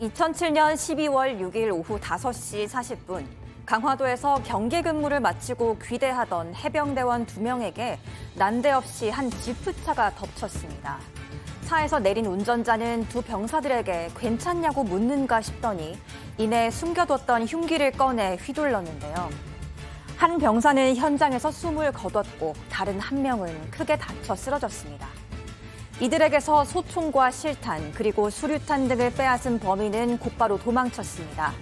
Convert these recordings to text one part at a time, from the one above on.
2007년 12월 6일 오후 5시 40분, 강화도에서 경계 근무를 마치고 귀대하던 해병대원 2명에게 난데없이 한 지프차가 덮쳤습니다. 차에서 내린 운전자는 두 병사들에게 괜찮냐고 묻는가 싶더니 이내 숨겨뒀던 흉기를 꺼내 휘둘렀는데요. 한 병사는 현장에서 숨을 거뒀고 다른 한 명은 크게 다쳐 쓰러졌습니다. 이들에게서 소총과 실탄 그리고 수류탄 등을 빼앗은 범인은 곧바로 도망쳤습니다.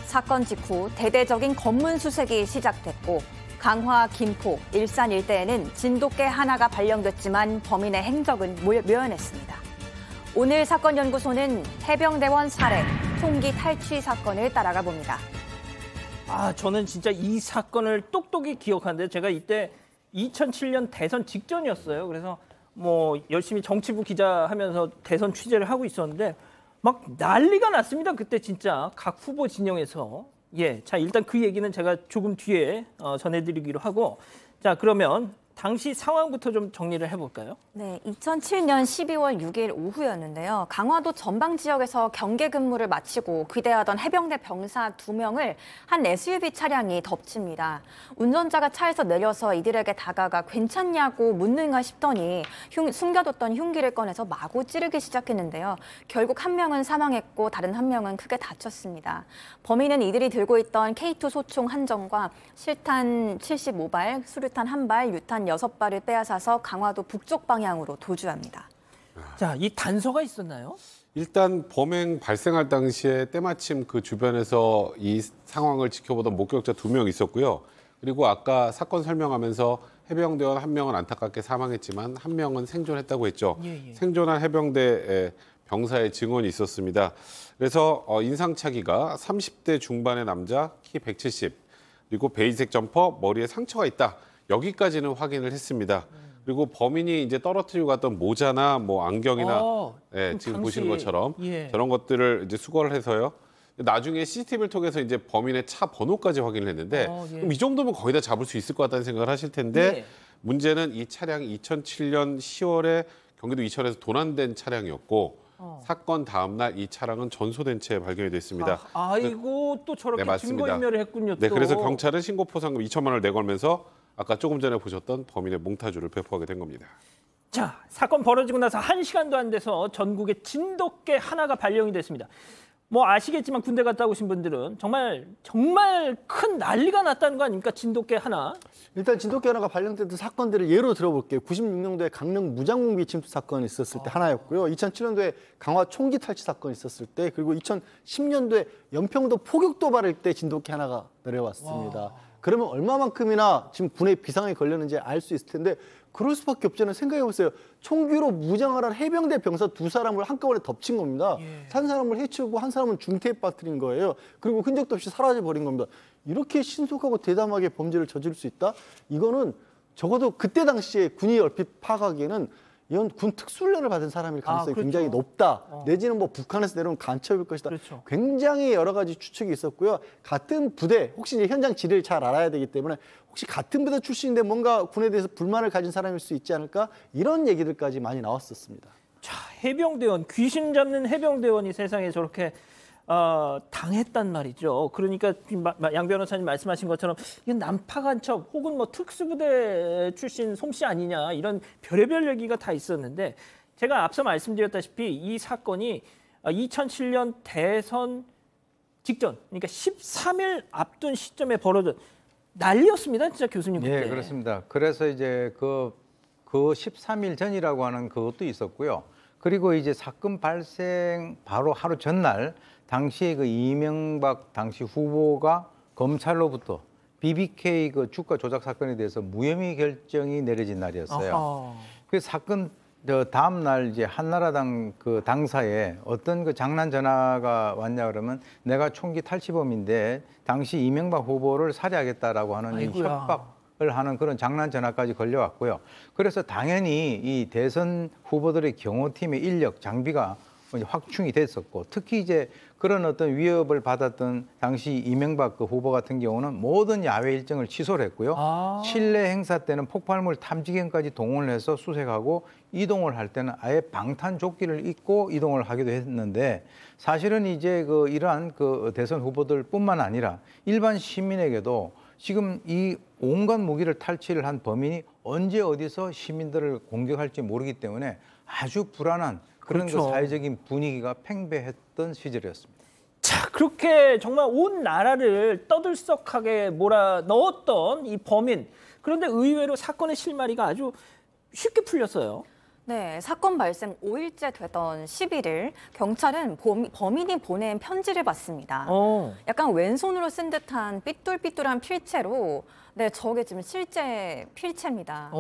사건 직후 대대적인 검문 수색이 시작됐고 강화, 김포, 일산 일대에는 진돗개 하나가 발령됐지만 범인의 행적은 묘연했습니다. 오늘 사건연구소는 해병대원 살해, 총기 탈취 사건을 따라가 봅니다. 저는 진짜 이 사건을 똑똑히 기억하는데 제가 이때 2007년 대선 직전이었어요. 그래서 열심히 정치부 기자 하면서 대선 취재를 하고 있었는데 막 난리가 났습니다. 그때 진짜 각 후보 진영에서. 자, 일단 그 얘기는 제가 조금 뒤에 전해드리기로 하고, 자, 그러면 당시 상황부터 좀 정리를 해볼까요? 네, 2007년 12월 6일 오후였는데요. 강화도 전방 지역에서 경계 근무를 마치고 귀대하던 해병대 병사 2명을 한 SUV 차량이 덮칩니다. 운전자가 차에서 내려서 이들에게 다가가 괜찮냐고 묻는가 싶더니 숨겨뒀던 흉기를 꺼내서 마구 찌르기 시작했는데요. 결국 한 명은 사망했고 다른 한 명은 크게 다쳤습니다. 범인은 이들이 들고 있던 K2 소총 한 정과 실탄 75발, 수류탄 1발, 유탄 6발을 빼앗아서 강화도 북쪽 방향으로 도주합니다. 자, 이 단서가 있었나요? 일단 범행 발생할 당시에 때마침 그 주변에서 이 상황을 지켜보던 목격자 2명 있었고요. 그리고 아까 사건 설명하면서 해병대원 1명은 안타깝게 사망했지만 1명은 생존했다고 했죠. 생존한 해병대 병사의 증언이 있었습니다. 그래서 인상착의가 30대 중반의 남자, 키 170, 그리고 베이지색 점퍼, 머리에 상처가 있다. 여기까지는 확인을 했습니다. 그리고 범인이 이제 떨어뜨리고 갔던 모자나 안경이나 지금 보시는 것처럼 저런 것들을 이제 수거를 해서요. 나중에 CCTV를 통해서 이제 범인의 차 번호까지 확인을 했는데 그럼 이 정도면 거의 다 잡을 수 있을 것 같다는 생각을 하실 텐데 문제는 이 차량이 2007년 10월에 경기도 이천에서 도난된 차량이었고 사건 다음 날 이 차량은 전소된 채 발견이 됐습니다. 또 저렇게 증거인멸을 했군요. 네, 그래서 경찰은 신고 포상금 2천만 원을 내걸면서 아까 조금 전에 보셨던 범인의 몽타주를 배포하게 된 겁니다. 자, 사건 벌어지고 나서 1시간도 안 돼서 전국에 진돗개 하나가 발령이 됐습니다. 아시겠지만 군대 갔다 오신 분들은 정말 큰 난리가 났다는 거 아닙니까? 진돗개 하나. 일단 진돗개 하나가 발령됐던 사건들을 예로 들어볼게요. 96년도에 강릉 무장공비 침투 사건이 있었을 때 하나였고요. 2007년도에 강화 총기 탈취 사건이 있었을 때, 그리고 2010년도에 연평도 포격 도발할 때 진돗개 하나가 내려왔습니다. 그러면 얼마만큼이나 지금 군에 비상이 걸렸는지 알 수 있을 텐데 그럴 수밖에 없잖아요. 생각해보세요. 총기로 무장을 한 해병대 병사 2사람을 한꺼번에 덮친 겁니다. 한 사람을 해치우고 한 사람은 중태에 빠뜨린 거예요. 그리고 흔적도 없이 사라져버린 겁니다. 이렇게 신속하고 대담하게 범죄를 저지를 수 있다? 이거는 적어도 그때 당시에 군이 얼핏 파악하기에는 이건 군 특수훈련을 받은 사람일 가능성이 굉장히 높다. 내지는 북한에서 내려온 간첩일 것이다. 굉장히 여러 가지 추측이 있었고요. 같은 부대, 혹시 이제 현장 지리를 잘 알아야 되기 때문에 혹시 같은 부대 출신인데 뭔가 군에 대해서 불만을 가진 사람일 수 있지 않을까? 이런 얘기들까지 많이 나왔었습니다. 자, 해병대원, 귀신 잡는 해병대원이 세상에 저렇게 당했단 말이죠. 그러니까 양 변호사님 말씀하신 것처럼 이건 난파간첩 혹은 특수부대 출신 솜씨 아니냐 이런 별의별 얘기가 다 있었는데 제가 앞서 말씀드렸다시피 이 사건이 2007년 대선 직전, 그러니까 13일 앞둔 시점에 벌어진 난리였습니다, 진짜 교수님 그때. 네, 그렇습니다. 그래서 이제 그 13일 전이라고 하는 그것도 있었고요. 그리고 이제 사건 발생 바로 하루 전날 당시에 이명박 당시 후보가 검찰로부터 BBK 주가 조작 사건에 대해서 무혐의 결정이 내려진 날이었어요. 그 사건 다음 날 이제 한나라당 당사에 어떤 장난 전화가 왔냐 그러면 내가 총기 탈취범인데 당시 이명박 후보를 살해하겠다라고 하는 이 협박을 하는 그런 장난 전화까지 걸려왔고요. 그래서 당연히 이 대선 후보들의 경호팀의 인력, 장비가 이제 확충이 됐었고, 특히 이제 그런 어떤 위협을 받았던 당시 이명박 그 후보 같은 경우는 모든 야외 일정을 취소를 했고요. 실내 행사 때는 폭발물 탐지견까지 동원을 해서 수색하고, 이동을 할 때는 아예 방탄조끼를 입고 이동을 하기도 했는데, 사실은 이제 그 이러한 그 대선 후보들뿐만 아니라 일반 시민에게도 지금 이 온갖 무기를 탈취를 한 범인이 언제 어디서 시민들을 공격할지 모르기 때문에 아주 불안한 그런 그렇죠. 그 사회적인 분위기가 팽배했던 시절이었습니다. 자, 그렇게 정말 온 나라를 떠들썩하게 몰아넣었던 이 범인. 그런데 의외로 사건의 실마리가 아주 쉽게 풀렸어요. 네, 사건 발생 5일째 되던 11일 경찰은 범인이 보낸 편지를 받습니다. 약간 왼손으로 쓴 듯한 삐뚤삐뚤한 필체로 네, 저게 지금 실제 필체입니다.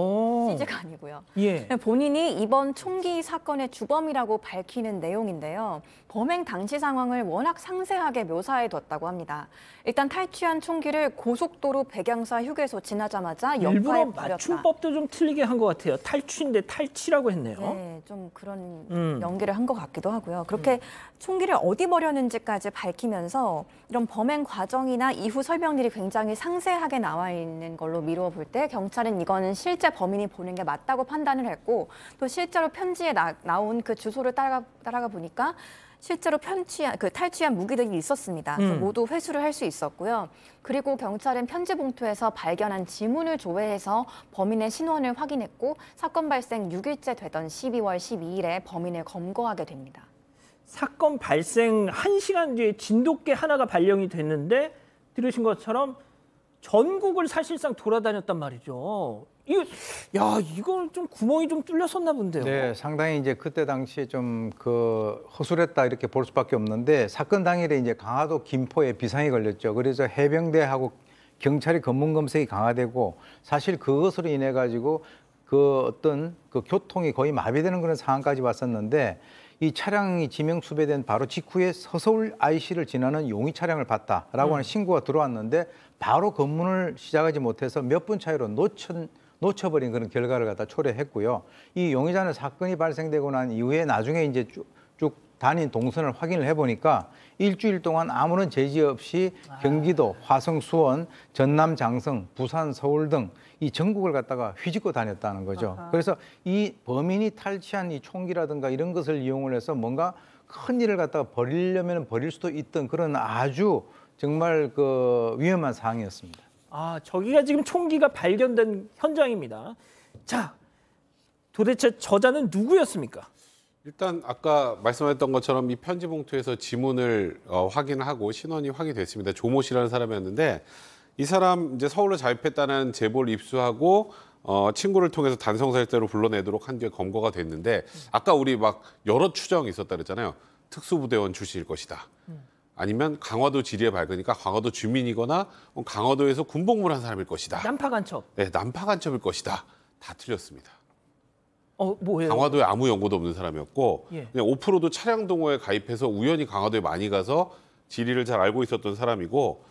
CG가 아니고요. 예. 본인이 이번 총기 사건의 주범이라고 밝히는 내용인데요. 범행 당시 상황을 워낙 상세하게 묘사해뒀다고 합니다. 일단 탈취한 총기를 고속도로 백양사 휴게소 지나자마자 일부러 역파에 버렸다. 맞춤법도 좀 틀리게 한 것 같아요. 탈취인데 탈취라고 했네요. 네, 좀 그런 연기를 한 것 같기도 하고요. 그렇게 총기를 어디 버렸는지까지 밝히면서 이런 범행 과정이나 이후 설명들이 굉장히 상세하게 나와 있는 걸로 미루어 볼 때 경찰은 이거는 실제 범인이 보낸 게 맞다고 판단을 했고, 또 실제로 편지에 나온 그 주소를 따라가 보니까 실제로 탈취한 무기들이 있었습니다. 그래서 모두 회수를 할 수 있었고요. 그리고 경찰은 편지 봉투에서 발견한 지문을 조회해서 범인의 신원을 확인했고, 사건 발생 6일째 되던 12월 12일에 범인을 검거하게 됩니다. 사건 발생 1시간 뒤에 진돗개 하나가 발령이 됐는데 들으신 것처럼 전국을 사실상 돌아다녔단 말이죠. 이건 좀 구멍이 좀 뚫렸었나 본데요. 네, 상당히 이제 그때 당시에 좀 그 허술했다 이렇게 볼 수밖에 없는데, 사건 당일에 이제 강화도 김포에 비상이 걸렸죠. 그래서 해병대하고 경찰의 검문 검색이 강화되고, 사실 그것으로 인해 가지고 그 어떤 그 교통이 거의 마비되는 그런 상황까지 왔었는데, 이 차량이 지명 수배된 바로 직후에 서서울 IC를 지나는 용의 차량을 봤다라고 하는 신고가 들어왔는데, 바로 검문을 시작하지 못해서 몇 분 차이로 놓쳐버린 그런 결과를 갖다 초래했고요. 이 용의자는 사건이 발생되고 난 이후에 나중에 이제 쭉 다닌 동선을 확인을 해보니까 일주일 동안 아무런 제지 없이 경기도, 화성, 수원, 전남, 장성, 부산, 서울 등 이 전국을 갖다가 휘짓고 다녔다는 거죠. 그래서 이 범인이 탈취한 이 총기라든가 이런 것을 이용을 해서 뭔가 큰 일을 갖다가 벌이려면 벌일 수도 있던 그런 아주 정말 그 위험한 상황이었습니다. 저기가 지금 총기가 발견된 현장입니다. 자, 도대체 저자는 누구였습니까? 일단 아까 말씀하셨던 것처럼 이 편지 봉투에서 지문을 확인하고 신원이 확인됐습니다. 조모 씨라는 사람이었는데, 이 사람 이제 서울로 자입했다는 제보를 입수하고 친구를 통해서 단성살자로 불러내도록 한 뒤에 검거가 됐는데, 아까 우리 막 여러 추정이 있었다 그랬잖아요. 특수부대원 출신일 것이다. 아니면 강화도 지리에 밝으니까 강화도 주민이거나 강화도에서 군복무를 한 사람일 것이다. 난파 간첩. 네, 난파 간첩일 것이다. 다 틀렸습니다. 뭐예요? 강화도에 아무 연고도 없는 사람이었고, 예. 그냥 오프로드 차량 동호회 가입해서 우연히 강화도에 많이 가서 지리를 잘 알고 있었던 사람이고,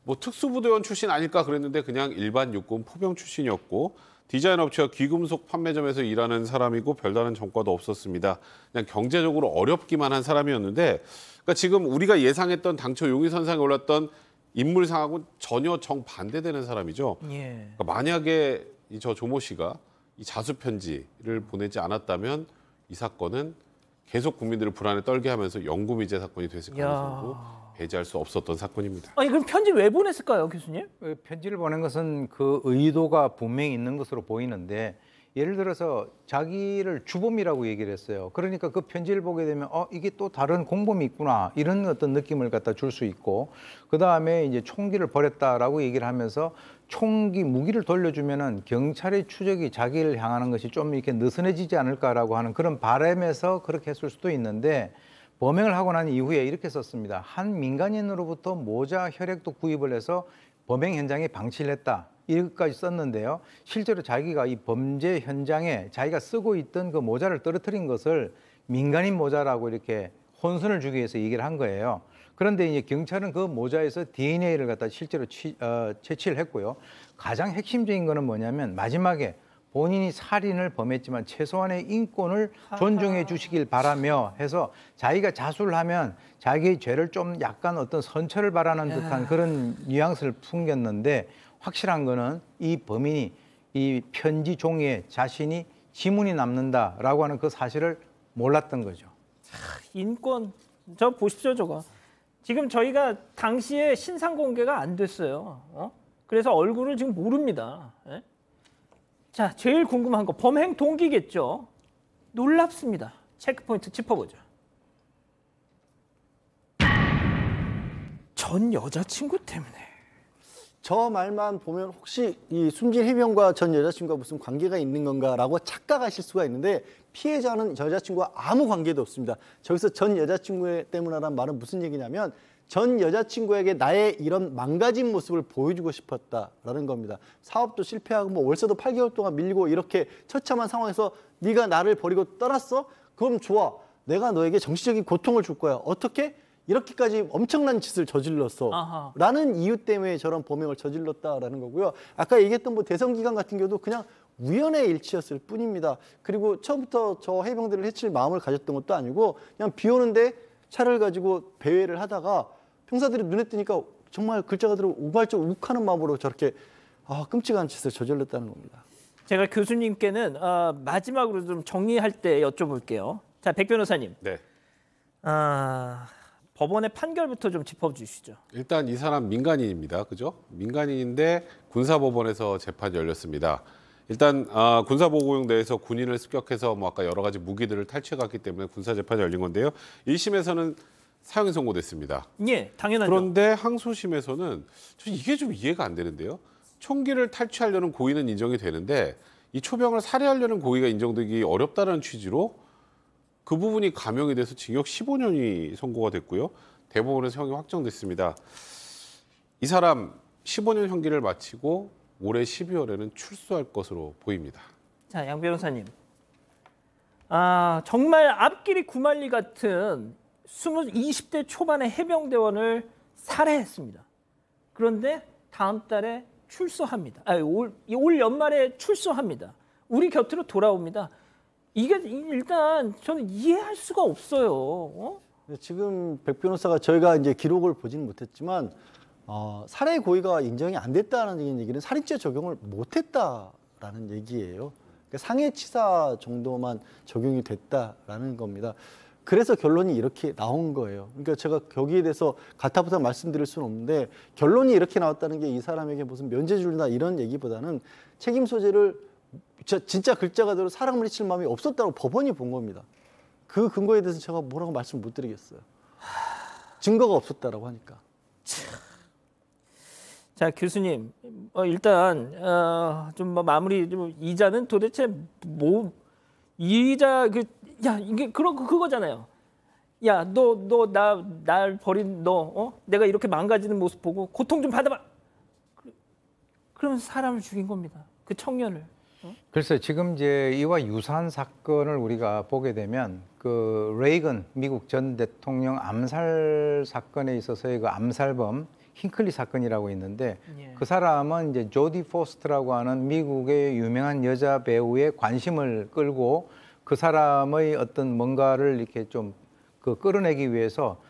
뭐 특수부대원 출신 아닐까 그랬는데 그냥 일반 육군 포병 출신이었고, 디자인 업체와 귀금속 판매점에서 일하는 사람이고 별다른 전과도 없었습니다. 그냥 경제적으로 어렵기만 한 사람이었는데, 그러니까 지금 우리가 예상했던 당초 용의선상에 올랐던 인물상하고 전혀 정반대되는 사람이죠. 예. 그러니까 만약에 저 조모 씨가 이 자수 편지를 보내지 않았다면 이 사건은 계속 국민들을 불안에 떨게 하면서 영구미제 사건이 됐을 가능성도 배제할 수 없었던 사건입니다. 아니 그럼 편지 왜 보냈을까요, 교수님? 편지를 보낸 것은 그 의도가 분명히 있는 것으로 보이는데, 예를 들어서 자기를 주범이라고 얘기를 했어요. 그러니까 그 편지를 보게 되면 이게 또 다른 공범이 있구나, 이런 어떤 느낌을 갖다 줄 수 있고, 그다음에 이제 총기를 버렸다라고 얘기를 하면서 무기를 돌려주면은 경찰의 추적이 자기를 향하는 것이 좀 이렇게 느슨해지지 않을까라고 하는 그런 바람에서 그렇게 했을 수도 있는데, 범행을 하고 난 이후에 이렇게 썼습니다. 한 민간인으로부터 모자 혈액도 구입을 해서 범행 현장에 방치를 했다. 이것까지 썼는데요. 실제로 자기가 이 범죄 현장에 자기가 쓰고 있던 그 모자를 떨어뜨린 것을 민간인 모자라고 이렇게 혼선을 주기 위해서 얘기를 한 거예요. 그런데 이제 경찰은 그 모자에서 DNA를 갖다 실제로 채취를 했고요. 가장 핵심적인 거는 뭐냐면 마지막에 본인이 살인을 범했지만 최소한의 인권을 존중해 주시길 바라며 해서 자기가 자수를 하면 자기의 죄를 좀 약간 어떤 선처를 바라는 듯한 그런 뉘앙스를 풍겼는데 확실한 거는 이 범인이 이 편지 종이에 자신이 지문이 남는다라고 하는 그 사실을 몰랐던 거죠. 인권, 저 보십시오, 저거. 지금 저희가 당시에 신상 공개가 안 됐어요. 그래서 얼굴을 지금 모릅니다. 예? 자, 제일 궁금한 거 범행 동기겠죠. 놀랍습니다. 체크포인트 짚어보죠. 전 여자친구 때문에. 저 말만 보면 혹시 이 숨진 해병과 전 여자친구가 무슨 관계가 있는 건가라고 착각하실 수가 있는데 피해자는 여자친구와 아무 관계도 없습니다. 저기서 전 여자친구 때문이라는 말은 무슨 얘기냐면 전 여자친구에게 나의 이런 망가진 모습을 보여주고 싶었다라는 겁니다. 사업도 실패하고 뭐 월세도 8개월 동안 밀리고 이렇게 처참한 상황에서 네가 나를 버리고 떠났어? 그럼 좋아. 내가 너에게 정신적인 고통을 줄 거야. 어떻게? 이렇게까지 엄청난 짓을 저질렀어. 아하. 라는 이유 때문에 저런 범행을 저질렀다라는 거고요. 아까 얘기했던 뭐 대선기간 같은 경우도 그냥 우연의 일치였을 뿐입니다. 그리고 처음부터 저 해병대를 해칠 마음을 가졌던 것도 아니고 그냥 비 오는데 차를 가지고 배회를 하다가 병사들이 눈에 띄니까 정말 글자가 들어 우발적 욱하는 마음으로 저렇게 끔찍한 짓을 저질렀다는 겁니다. 제가 교수님께는 마지막으로 좀 정리할 때 여쭤볼게요. 자, 백 변호사님. 네. 법원의 판결부터 좀 짚어주시죠. 일단 이 사람 민간인입니다. 그죠? 민간인인데 군사법원에서 재판이 열렸습니다. 일단 군사보호구역 내에서 군인을 습격해서 뭐 아까 여러 가지 무기들을 탈취해갔기 때문에 군사재판이 열린 건데요. 1심에서는 사형이 선고됐습니다. 예, 당연하죠. 그런데 항소심에서는 이게 좀 이해가 안 되는데요. 총기를 탈취하려는 고의는 인정이 되는데 이 초병을 살해하려는 고의가 인정되기 어렵다는 취지로 그 부분이 감형이 돼서 징역 15년이 선고가 됐고요. 대법원에서 형이 확정됐습니다. 이 사람 15년 형기를 마치고 올해 12월에는 출소할 것으로 보입니다. 자, 양 변호사님. 정말 앞길이 구말리 같은 20대 초반의 해병대원을 살해했습니다. 그런데 다음 달에 출소합니다. 올 연말에 출소합니다. 우리 곁으로 돌아옵니다. 이게 일단 저는 이해할 수가 없어요. 지금 백 변호사가 저희가 이제 기록을 보지는 못했지만 살해 고의가 인정이 안 됐다는 얘기는 살인죄 적용을 못했다라는 얘기예요. 그러니까 상해치사 정도만 적용이 됐다라는 겁니다. 그래서 결론이 이렇게 나온 거예요. 그러니까 제가 거기에 대해서 가타부타 말씀드릴 수는 없는데 결론이 이렇게 나왔다는 게 이 사람에게 무슨 면죄 줄이다 이런 얘기보다는 책임 소재를 진짜 글자 그대로 사람을 해칠 마음이 없었다고 법원이 본 겁니다. 그 근거에 대해서 제가 뭐라고 말씀 못 드리겠어요. 증거가 없었다라고 하니까. 자, 교수님, 일단 좀 마무리 좀 이자는 도대체 뭐 이자 이게 그거잖아요. 야, 너 날 버린 내가 이렇게 망가지는 모습 보고 고통 좀 받아봐. 그러면 사람을 죽인 겁니다. 그 청년을. 그래서 지금 이제 이와 유사한 사건을 우리가 보게 되면 그 레이건 미국 전 대통령 암살 사건에 있어서의 그 암살범 힝클리 사건이라고 있는데 그 사람은 이제 조디 포스트라고 하는 미국의 유명한 여자 배우의 관심을 끌고 그 사람의 어떤 뭔가를 이렇게 좀 끌어내기 위해서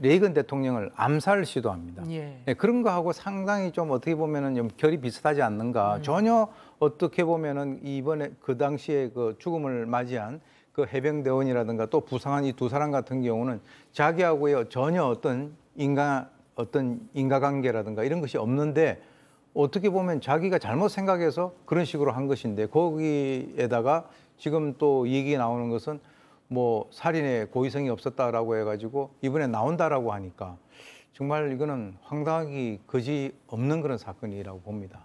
레이건 대통령을 암살을 시도합니다. 네, 그런 거하고 상당히 좀 어떻게 보면은 좀 결이 비슷하지 않는가. 전혀 어떻게 보면은 이번에 그 당시에 그 죽음을 맞이한 그 해병대원이라든가 또 부상한 이 두 사람 같은 경우는 자기하고의 전혀 어떤 인과관계라든가 이런 것이 없는데 어떻게 보면 자기가 잘못 생각해서 그런 식으로 한 것인데 거기에다가 지금 또 얘기 나오는 것은 뭐 살인의 고의성이 없었다라고 해가지고 이번에 나온다라고 하니까 정말 이거는 황당하기 그지 없는 그런 사건이라고 봅니다.